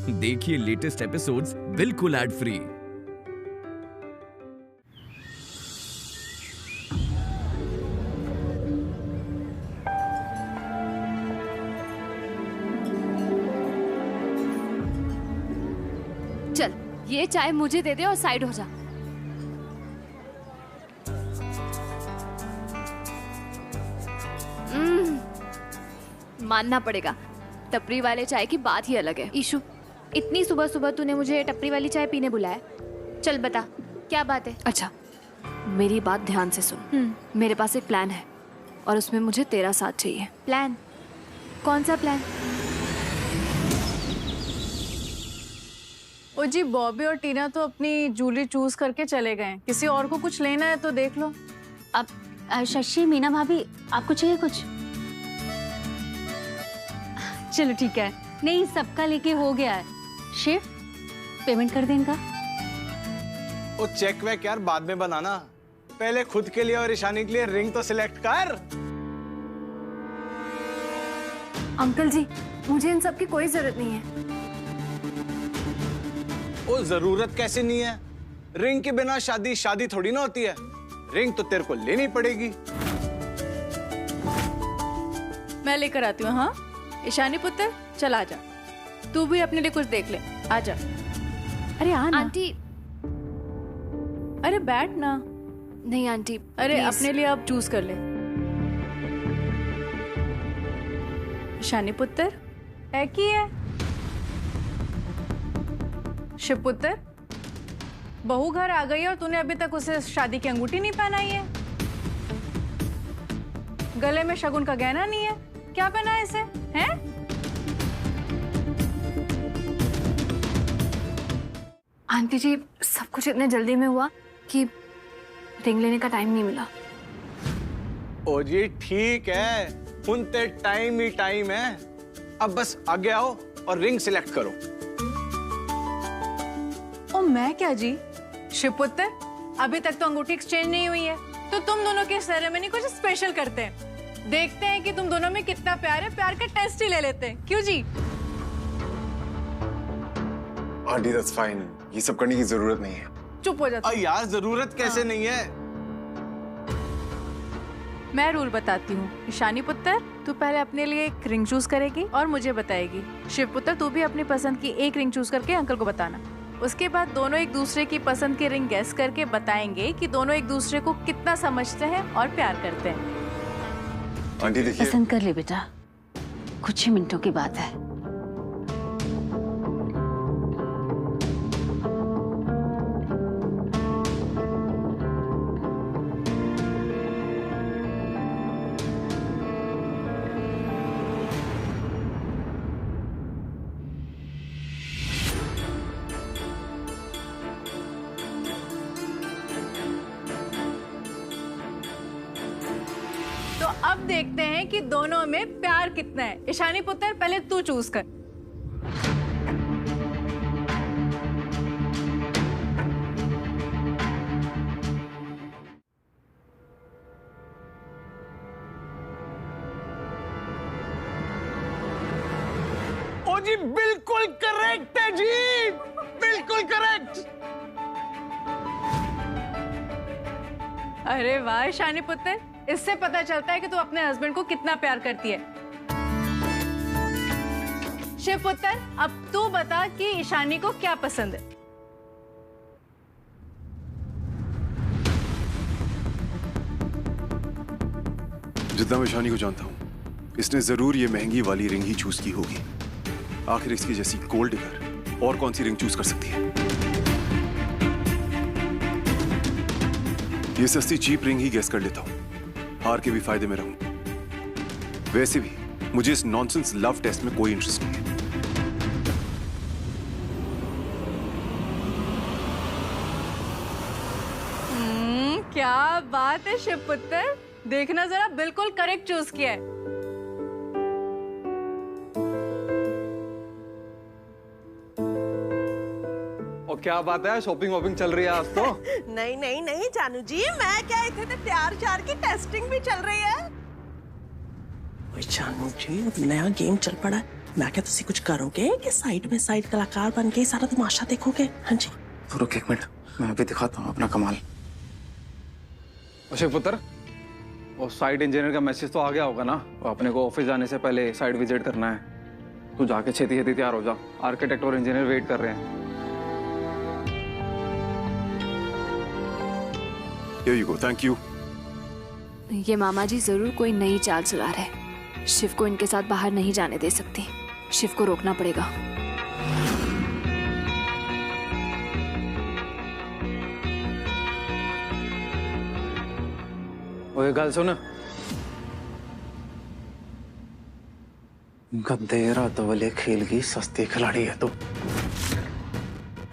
देखिए latest episodes बिल्कुल ad free. चल ये चाय मुझे दे दे और साइड हो जा। मानना पड़ेगा, टपरी वाले चाय की बात ही अलग है। ईशु, इतनी सुबह सुबह तूने मुझे टपरी वाली चाय पीने बुलाया? चल बता क्या बात है। अच्छा मेरी बात ध्यान से सुन। मेरे पास एक प्लान है और उसमें मुझे तेरा साथ चाहिए। प्लान? कौन सा प्लान? ओ जी, बॉबी और टीना तो अपनी ज्वेलरी चूज करके चले गए। किसी और को कुछ लेना है तो देख लो। अब शशि, मीना भाभी, आपको चाहिए कुछ? चलो ठीक है। नहीं, सबका लेके हो गया है। शिव, पेमेंट कर दे इनका। वो चेक वेक यार बाद में बनाना, पहले खुद के लिए और ईशानी के लिए रिंग तो सिलेक्ट कर। अंकल जी, मुझे इन सब की कोई जरूरत नहीं है। वो जरूरत कैसे नहीं है? रिंग के बिना शादी शादी थोड़ी ना होती है। रिंग तो तेरे को लेनी पड़ेगी। मैं लेकर आती हूँ। हाँ ईशानी पुत्र, चल आजा, तू भी अपने लिए कुछ देख ले। आजा। अरे आ ना। आंटी। अरे बैठ ना। नहीं आंटी, अरे please। अपने लिए अब चूज कर ले। ईशानी पुत्र है की है? शिवपुत्र, बहू घर आ गई और तूने अभी तक उसे शादी की अंगूठी नहीं पहनाई है। गले में शगुन का गहना नहीं है। क्या पहना है इसे? हैं? आंटी जी, सब कुछ इतने जल्दी में हुआ कि रिंग लेने का टाइम नहीं मिला। ओ जी ठीक है, उनते टाइम ही टाइम है। अब बस आगे आओ और रिंग सिलेक्ट करो। ओ मैं क्या जी? शिवपुत्र, अभी तक तो अंगूठी एक्सचेंज नहीं हुई है, तो तुम दोनों की सेरेमनी कुछ स्पेशल करते हैं। देखते हैं कि तुम दोनों में कितना प्यार है, प्यार का टेस्ट ही ले लेते हैं। क्यों जी? आंटी दैट्स फाइन, ये सब करने की जरूरत नहीं है। चुप हो जाता। यार जरूरत कैसे नहीं है? मैं रूल बताती हूँ। ईशानी पुत्र, तू पहले अपने लिए एक रिंग चूज करेगी और मुझे बताएगी। शिवपुत्र, तू भी अपनी पसंद की एक रिंग चूज करके अंकल को बताना। उसके बाद दोनों एक दूसरे की पसंद की रिंग गैस करके बताएंगे कि दोनों एक दूसरे को कितना समझते हैं और प्यार करते हैं। आंटी देखिए, पसंद कर ले बेटा, कुछ ही मिनटों की बात है। तो अब देखते हैं कि दोनों में प्यार कितना है। ईशानी पुत्र, पहले तू चूज कर। ओ जी बिल्कुल करेक्ट है जी, बिल्कुल करेक्ट। अरे वाह ईशानी पुत्र, इससे पता चलता है कि तू अपने हस्बैंड को कितना प्यार करती है। शिवपुत्र, अब तू बता कि ईशानी को क्या पसंद है। जितना मैं ईशानी को जानता हूँ, इसने जरूर ये महंगी वाली रिंग ही चूज की होगी। आखिर इसकी जैसी गोल्ड डिगर और कौन सी रिंग चूज कर सकती है? ये सस्ती चीप रिंग ही गैस कर लेता हूँ, हार के भी फायदे में रहूं। वैसे भी मुझे इस नॉनसेंस लव टेस्ट में कोई इंटरेस्ट नहीं है। क्या बात है शिवपुत्र, देखना जरा, बिल्कुल करेक्ट चूज किया है। और क्या बात है, शॉपिंग वॉपिंग चल रही है आज तो? नहीं नहीं नहीं जानू जी, मैं क्या, इतने तो प्यार चार की टेस्टिंग भी चल रही है। जानू जी, नया गेम चल पड़ा है, मैं क्या तुसी कुछ करोगे कि साइड में साइड कलाकार बन के सारा तमाशा देखोगे? हाँ जी। तो रुक एक मिनट, मैं अभी दिखाता हूँ अपना कमाल। शिव पुत्र, वो साइट इंजीनियर का मैसेज तो आ गया होगा ना? वो अपने को ऑफिस जाने से पहले साइट विजिट करना है। तू जाके छेती छेती तैयार हो जा, आर्किटेक्ट और इंजीनियर वेट कर रहे हैं। Here you go, thank you. ये मामा जी जरूर कोई नई चाल चला रहे। शिव को इनके साथ बाहर नहीं जाने दे सकती। शिव को रोकना पड़ेगा। ओए गल सुन, गद्दे रात वाले खेल की सस्ती खिलाड़ी है तू।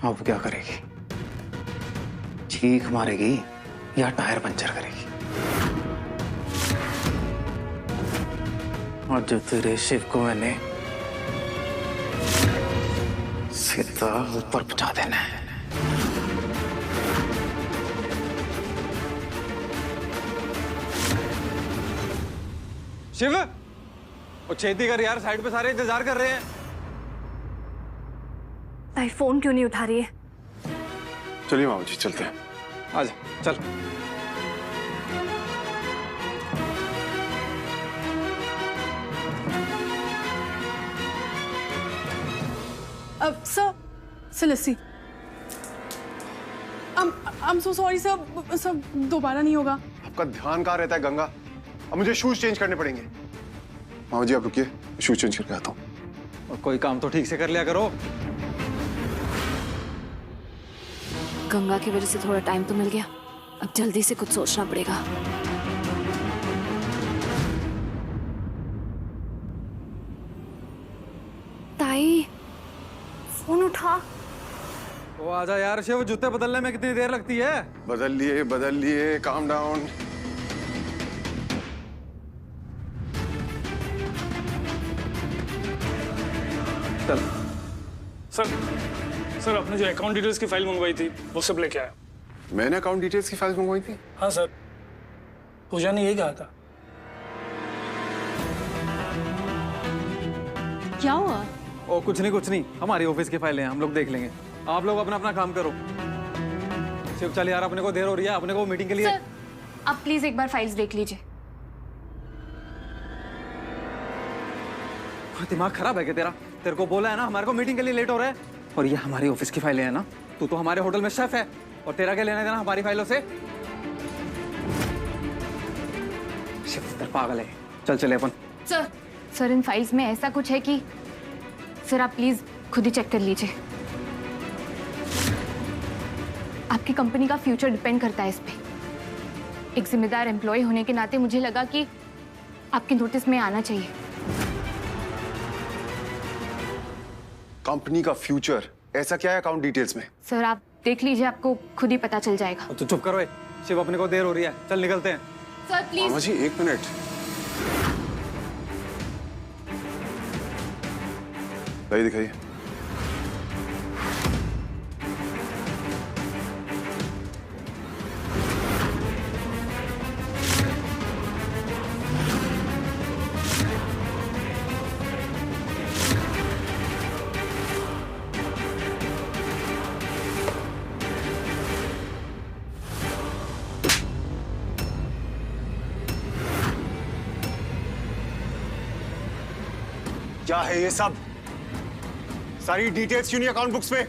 अब क्या करेगी? चीख मारेगी या टायर पंचर करेगी? और जो तेरे शिव को मैंने सीधा ऊपर पहुंचा देना है। शिव, वो छेती कर यार, साइड पे सारे इंतजार कर रहे हैं। ताई फोन क्यों नहीं उठा रही है? चलिए मामा जी चलते हैं। आजा चल। अब sir lassi. I'm so sorry sir दोबारा नहीं होगा। आपका ध्यान कहाँ रहता है गंगा? अब मुझे शूज चेंज करने पड़ेंगे। मामा जी आप रुकिए, शूज चेंज करके आता हूँ। और कोई काम तो ठीक से कर लिया करो। गंगा की वजह से थोड़ा टाइम तो मिल गया, अब जल्दी से कुछ सोचना पड़ेगा। ताई फोन उठा। वो आजा यार शिव, जूते बदलने में कितनी देर लगती है? बदल लिए, काम डाउन। चल। सर आपने जो अकाउंट डिटेल्स की फाइल मंगवाई थी वो सब लेके आया। मैंने अकाउंट डिटेल्स की फाइल मंगवाई थी? हाँ सर, पूजा ने यही कहा था। क्या हुआ? ओ कुछ नहीं, हमारी ऑफिस की फाइलें हैं, हम लोग देख लेंगे। आप लोग अपना अपना काम करो। शिव चल यार, अपने को देर हो रही है, अपने को मीटिंग के लिए। सर आप प्लीज एक बार फाइल्स देख लीजिए। दिमाग खराब है क्या तेरा? तेरे को बोला है ना हमारे को मीटिंग के लिए लेट हो रहा है। और ये हमारी ऑफिस की फाइलें हैं ना, तू तो हमारे होटल में शेफ है, और तेरा क्या लेना देना हमारी फाइलों से? शिव तेरा पागल है। चल चले अपन। सर इन फाइल्स में ऐसा कुछ है कि सर आप प्लीज खुद ही चेक कर लीजिए। आपकी कंपनी का फ्यूचर डिपेंड करता है इस पे। एक जिम्मेदार एम्प्लॉय होने के नाते मुझे लगा कि आपके नोटिस में आना चाहिए। कंपनी का फ्यूचर, ऐसा क्या है अकाउंट डिटेल्स में? सर आप देख लीजिए, आपको खुद ही पता चल जाएगा। तो चुप करो। शिव अपने को देर हो रही है, चल निकलते हैं। Sir please. मामा जी एक मिनट। दिखाइए। क्या है ये सब? सारी डिटेल्स क्यों नहीं अकाउंट बुक्स पे?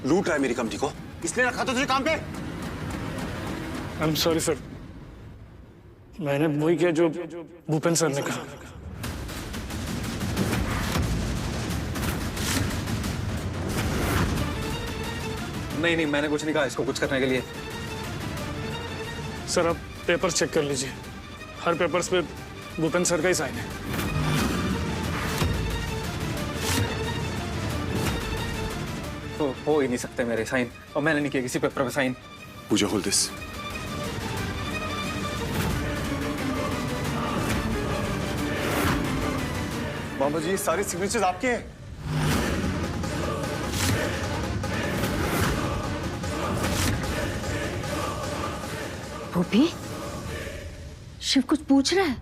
लूट रहा है मेरी कंपनी को, इसलिए रखा तो तुझे काम पे। आई एम सॉरी सर, मैंने वही किया जो भूपेन सर ने कहा। नहीं, मैंने कुछ नहीं कहा इसको कुछ करने के लिए। सर आप पेपर चेक कर लीजिए, हर पेपर्स पे भूपेन सर का ही साइन है। तो हो ही नहीं सकते मेरे साइन, और मैंने नहीं किया किसी पेपर पे साइन। Pooja hold this. मामा जी सारे सिग्नेचर्स आपके हैं। भूपी, शिव कुछ पूछ रहा है,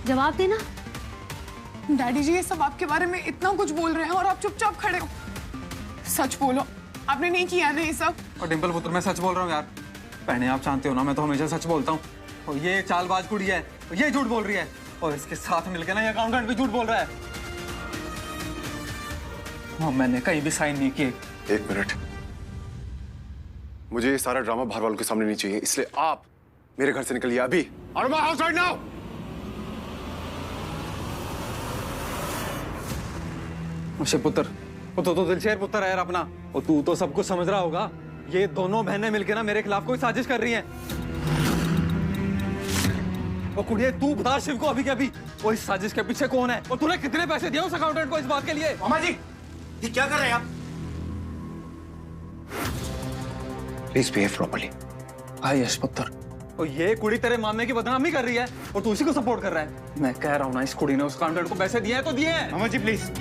जवाब देना। डैडी जी ये सब आपके बारे में इतना कुछ बोल रहे हैं और आप चुपचाप खड़े हो। सच बोलो, आपने नहीं किया ना ये सब? और डिम्पल पुत्र, मैं सच बोल रहा हूँ यार। बहने आप जानते हो ना, मैं तो हमेशा सच बोलता हूँ। और ये चालबाज कुड़ी है, ये झूठ बोल रही है, और इसके साथ मिलकर ना ये अकाउंटेंट भी झूठ बोल रहा है। मैंने कहीं भी साइन नहीं किए। एक मिनट, मुझे ये सारा ड्रामा बाहर वालों के सामने नहीं चाहिए, इसलिए आप मेरे घर से निकलिए अभी। Out of my house right now. पुत्र, वो तो दिलशेर पुत्र है यार अपना, और तू तो सब कुछ समझ रहा होगा। ये दोनों बहनें मिलकर ना मेरे खिलाफ कोई साजिश कर रही हैं। और कुड़िए, तू बता शिव को अभी के अभी वो इस साजिश के पीछे कौन है, और तूने कितने पैसे दिए उस अकाउंटेंट को इस बात के लिए? मामा जी, ये क्या कर रहे हैं आप? Please behave properly. हाँ यश पुत्र, और ये कुड़ी तेरे मामे की बदनामी कर रही है और तू उसी को सपोर्ट कर रहा है। मैं कह रहा हूँ ना, इस कुड़ी ने उस अकाउंटेंट को पैसे दिए हैं तो दिए हैं। मामा जी प्लीज।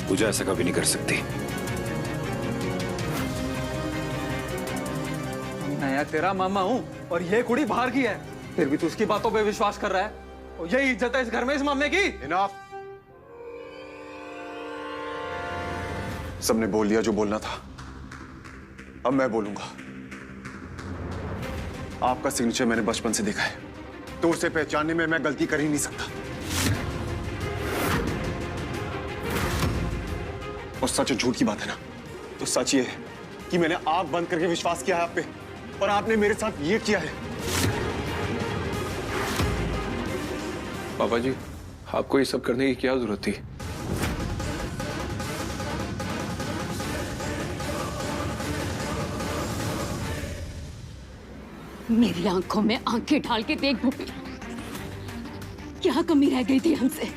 पूजा ऐसा कभी नहीं कर सकती। मैं तेरा मामा हूँ और ये कुड़ी बाहर की है, फिर भी तू उसकी बातों पे विश्वास कर रहा है, और यही इज्जत है इस घर में इस मामे की। इनफ। सबने बोल लिया जो बोलना था, अब मैं बोलूंगा। आपका सिग्नेचर मैंने बचपन से देखा है, तो उसे पहचानने में मैं गलती कर ही नहीं सकता। और सच झूठ की बात है ना, तो सच ये है कि मैंने आंख बंद करके विश्वास किया है आप पे, और आपने मेरे साथ ये किया है। पापा जी, आपको ये सब करने की क्या जरूरत थी? मेरी आंखों में आंखें डाल के देख भूपी, क्या कमी रह गई थी हमसे?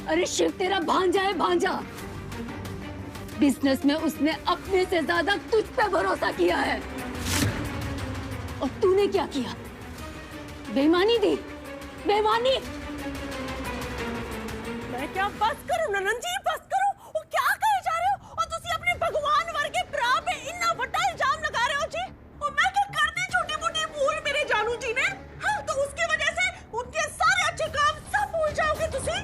अरे शिव तेरा भांजा है, भांजा। बिजनेस में उसने अपने से ज्यादा तुझ पे भरोसा किया है, और तूने क्या किया? बेईमानी दी, बेईमानी। मैं क्या बस करूं ननन जी, बस करूं? वो क्या कहे जा रहे हो? और तुसी अपने भगवान वर्गे भरा पे इतना बड़ा इल्जाम लगा रहे हो जी। और मैं क्या करनी छोटी-मोटी भूल मेरे जानू जी ने? हाँ, तो उसकी वजह से उनके सारे अच्छे काम सब भूल जाओगे तुसी।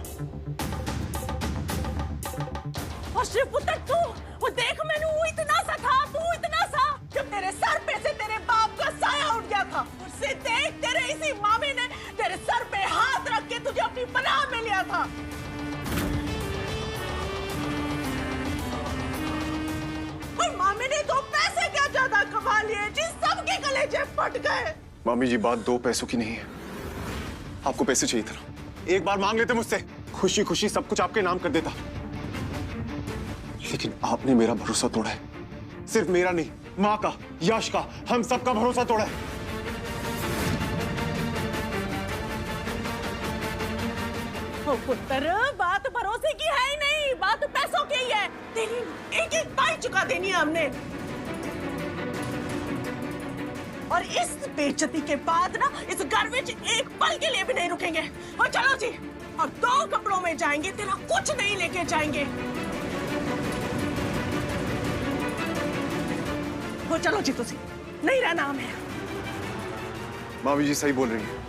और शिव पुत्र तू, वो देख मैंने वो इतना सा था, तू इतना सा, जब तेरे सर पे से तेरे बाप का साया उठ गया था, उससे देख तेरे इसी मामे ने तेरे सर पे हाथ रख के तुझे अपनी पनाह में लिया था। और मामे ने तो पैसे क्या ज्यादा कमा लिए जी, सबके कलेजे फट गए। मामी जी, बात दो पैसों की नहीं है। आपको पैसे चाहिए था, एक बार मांग लेते मुझसे, खुशी खुशी सब कुछ आपके नाम कर देता। लेकिन आपने मेरा भरोसा तोड़ा है, सिर्फ मेरा नहीं, माँ का, यश का, हम सबका भरोसा तोड़ा है। ओ पुत्र, बात भरोसे की है ही नहीं, बात पैसों की ही है। तेरी एक-एक पाई चुका देनी है हमने। और इस बेइज्जती के बाद ना इस घर में एक पल के लिए भी नहीं रुकेंगे। और चलो जी, और 2 कपड़ों में जाएंगे, तेरा कुछ नहीं लेके जाएंगे। वो चलो जी, तुसी नहीं रहना हमें। मामी जी सही बोल रही है।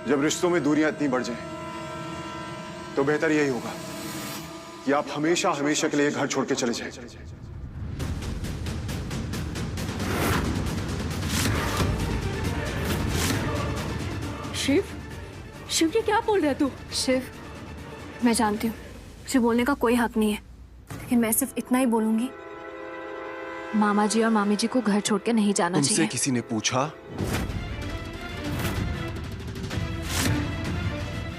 जब रिश्तों में दूरियां इतनी बढ़ जाएं, तो बेहतर यही होगा कि आप हमेशा हमेशा के लिए घर छोड़ के चले जाएं। शिव, शिव ये क्या बोल रहा है तू? शिव, मैं जानती हूँ मुझे बोलने का कोई हक नहीं है, लेकिन मैं सिर्फ इतना ही बोलूंगी, मामा जी और मामी जी को घर छोड़ के नहीं जाना चाहिए। तुमसे किसी ने पूछा?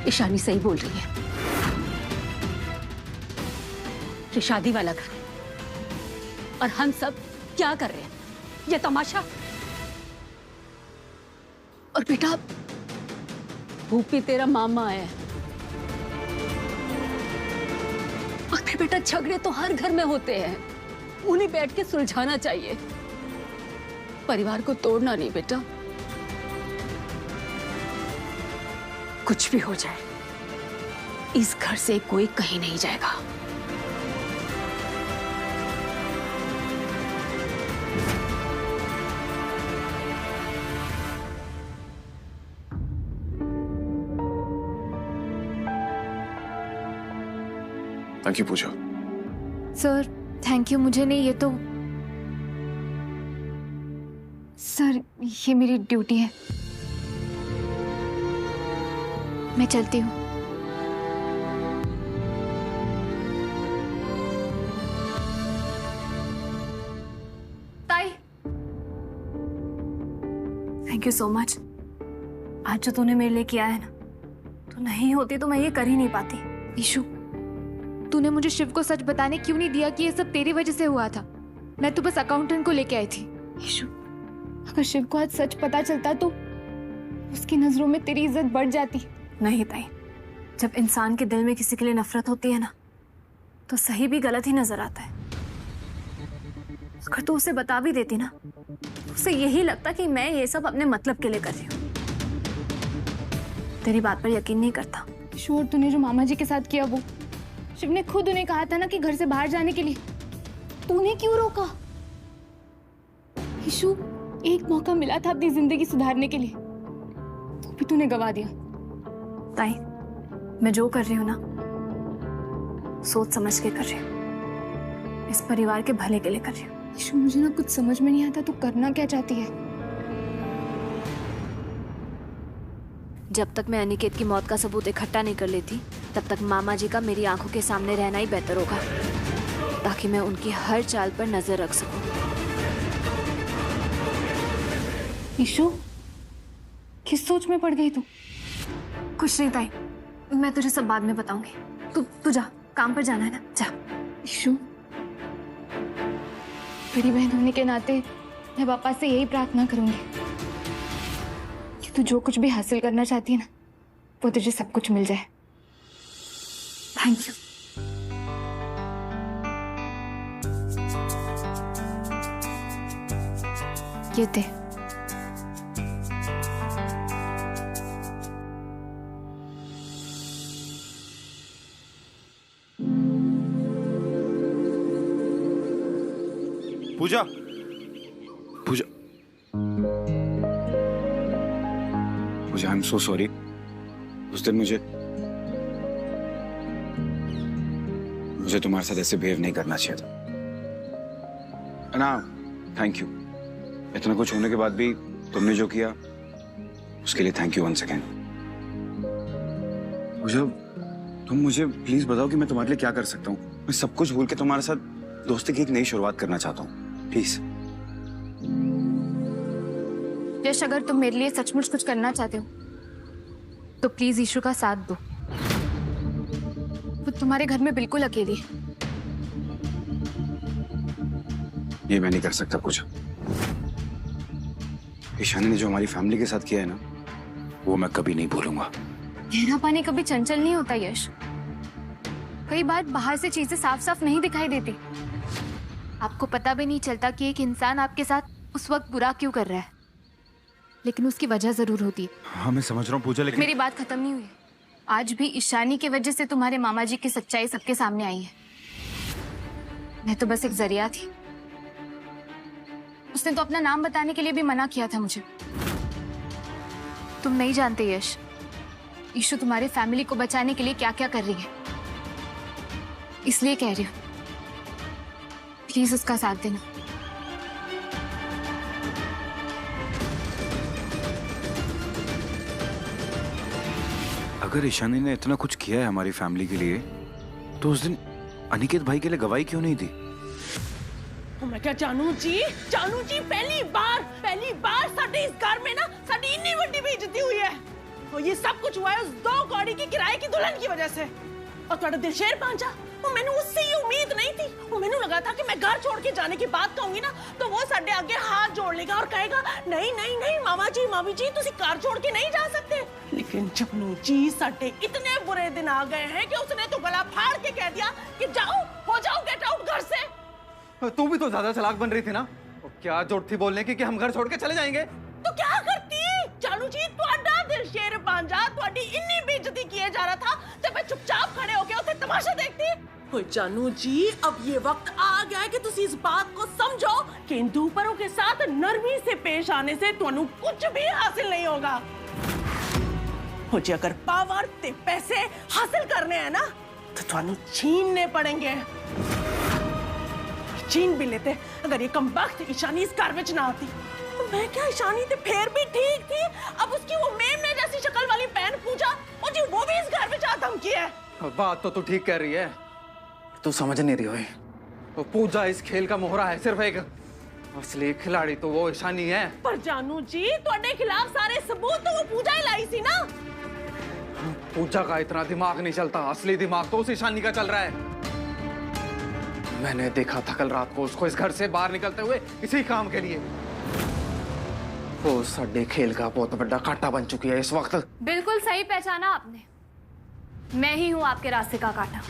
ईशानी सही बोल रही है। ये शादी वाला घर है, और हम सब क्या कर रहे हैं? ये तमाशा। और बेटा, भूपी तेरा मामा है, और फिर बेटा झगड़े तो हर घर में होते हैं, उन्हें बैठ के सुलझाना चाहिए, परिवार को तोड़ना नहीं बेटा। कुछ भी हो जाए, इस घर से कोई कहीं नहीं जाएगा। Thank you Pooja. Sir thank you मुझे नहीं, ये तो सर ये मेरी ड्यूटी है। मैं चलती हूँ। ताई, थैंक यू सो मच। आज जो तूने मेरे लिए किया है ना, तो नहीं होती तो मैं ये कर ही नहीं पाती। ईशु, तूने मुझे शिव को सच बताने क्यों नहीं दिया कि ये सब तेरी वजह से हुआ था? मैं तो बस अकाउंटेंट को लेके आई थी। ईशु, अगर शिव को आज सच पता चलता तो उसकी नजरों में तेरी इज्जत बढ़ जाती। नहीं ताई, जब इंसान के दिल में किसी के लिए नफरत होती है ना, तो सही भी गलत ही नजर आता है। अगर तू उसे बता भी देती ना, तो उसे यही लगता कि मैं ये सब अपने मतलब के लिए कर रही हूँ। तेरी बात पर यकीन नहीं करता। ईशु, तूने जो मामा जी के साथ किया, वो शिव ने खुद उन्हें कहा था ना कि घर से बाहर जाने के लिए। तूने क्यों रोका? ईशु, एक मौका मिला था अपनी जिंदगी सुधारने के लिए, तो भी तूने गवा दिया। ताई, मैं जो कर रही हूँ ना, सोच समझ के कर रही हूँ। इस परिवार के भले के लिए कर रही हूँ। ईशु, मुझे ना कुछ समझ में नहीं आता, तू करना क्या चाहती है? जब तक मैं अनिकेत की मौत का सबूत इकट्ठा नहीं कर लेती, तब तक मामा जी का मेरी आंखों के सामने रहना ही बेहतर होगा, ताकि मैं उनकी हर चाल पर नजर रख सकूं। ईशु, किस सोच में पड़ गई तू? कुछ नहीं ताई, मैं तुझे सब बाद में बताऊंगी। तू जा, काम पर जाना है ना, जा। ईशु, बड़ी बहन होने के नाते मैं पापा से यही प्रार्थना करूंगी कि तू जो कुछ भी हासिल करना चाहती है ना, वो तुझे सब कुछ मिल जाए। Thank you. ये दे। पूजा, पूजा, पूजा, आई एम सो सॉरी। उस दिन मुझे तुम्हारे साथ ऐसे बिहेव नहीं करना चाहिए था ना। Thank you. इतना कुछ होने के बाद भी तुमने जो किया, उसके लिए थैंक यू वंस अगेन। पूजा, तुम मुझे प्लीज बताओ कि मैं तुम्हारे लिए क्या कर सकता हूँ। मैं सब कुछ भूल के तुम्हारे साथ दोस्ती की एक नई शुरुआत करना चाहता हूँ, प्लीज। यश, अगर तुम मेरे लिए सचमुच कुछ करना चाहते हो तो प्लीज ईशु का साथ दो। वो तुम्हारे घर में बिल्कुल अकेली है। ये मैं नहीं कर सकता पूजा। ईशानी ने जो हमारी फैमिली के साथ किया है ना, वो मैं कभी नहीं भूलूंगा। गहरा पानी कभी चंचल नहीं होता यश। कई बार बाहर से चीजें साफ साफ नहीं दिखाई देती। आपको पता भी नहीं चलता कि एक इंसान आपके साथ उस वक्त बुरा क्यों कर रहा है, लेकिन उसकी वजह जरूर होती है। हाँ, मैं समझ रहा हूँ पूजा, लेकिन मेरी बात खत्म नहीं हुई। आज भी ईशानी की वजह से तुम्हारे मामा जी की सच्चाई सबके सामने आई है। मैं तो बस एक जरिया थी। उसने तो अपना नाम बताने के लिए भी मना किया था मुझे। तुम नहीं जानते यश, ईशु तुम्हारे फैमिली को बचाने के लिए क्या क्या कर रही है, इसलिए कह रही हूँ, प्लीज उसका साथ देना। अगर ईशानी ने इतना कुछ किया है हमारी फैमिली के लिए, तो उस दिन अनिकेत भाई के लिए गवाही क्यों नहीं दी? मैं क्या जानू जी पहली बार साडे इस घर में ना साडी इतनी बड़ी बेइज्जती हुई है। और ये सब कुछ हुआ है उस 2 कौड़ी की किराए की दुल्हन की वजह से। और तुम्हारा दिल शेर पांचा, वो मैंने उससे ये उम्मीद नहीं थी। वो मैंने लगा था कि मैं घर छोड़ के जाने की बात कहूंगी ना, तो वो साडे आगे हाथ जोड़ लेगा और कहेगा नहीं नहीं नहीं मामा जी तुसी घर छोड़ के नहीं जा सकते। लेकिन जपनू जी साडे इतने बुरे दिन आ गए हैं कि उसने तो गला फाड़ के कह दिया कि जाओ, हो जाओ, गेट आउट घर से। तू भी तो ज्यादा चालाक बन रही थी ना। क्या जोड़ थी बोलने की कि हम घर छोड़ के चले जाएंगे? तो क्या करती? चालू जी, तुहाडा दिल शेर पांजा, तुहाडी इतनी बेइज्जती किए जा रहा था, जब मैं चुपचाप खड़े होके उसे तमाशा देखती। ओए जानू जी, अब ये वक्त आ गया है कि तुसी इस बात को समझो कि इन दूपरों के साथ नरमी से पेश आने से तुहानू कुछ भी हासिल नहीं होगा। हो जी, अगर पावर ते पैसे हासिल करने हैं ना, तो थानू छीनने पड़ेंगे। छीन भी लेते अगर ये कमबख्त ईशानी इस घर में ना आती। तो मैं क्या, ईशानी तो फिर भी ठीक थी। अब उसकी वो मेमने जैसी शक्ल वाली बहन पूजा, और जी वो भी इस घर में जा धमकी है। बात तो तू ठीक कह रही है, तू समझ नहीं रही है। वो पूजा इस खेल का मोहरा है, सिर्फ एक असली खिलाड़ी तो वो ईशानी है। पर जानू जी ਤੁਹਾਡੇ खिलाफ सारे सबूत तो वो पूजा ही लाई सी ना। पूजा का इतना दिमाग नहीं चलता, असली दिमाग तो उस ईशानी का चल रहा है। मैंने देखा था कल रात को उसको इस घर से बाहर निकलते हुए इसी काम के लिए। वो साडे खेल का बहुत बड़ा कांटा बन चुकी है इस वक्त। बिल्कुल सही पहचाना आपने, मैं ही हूं आपके रास्ते का कांटा।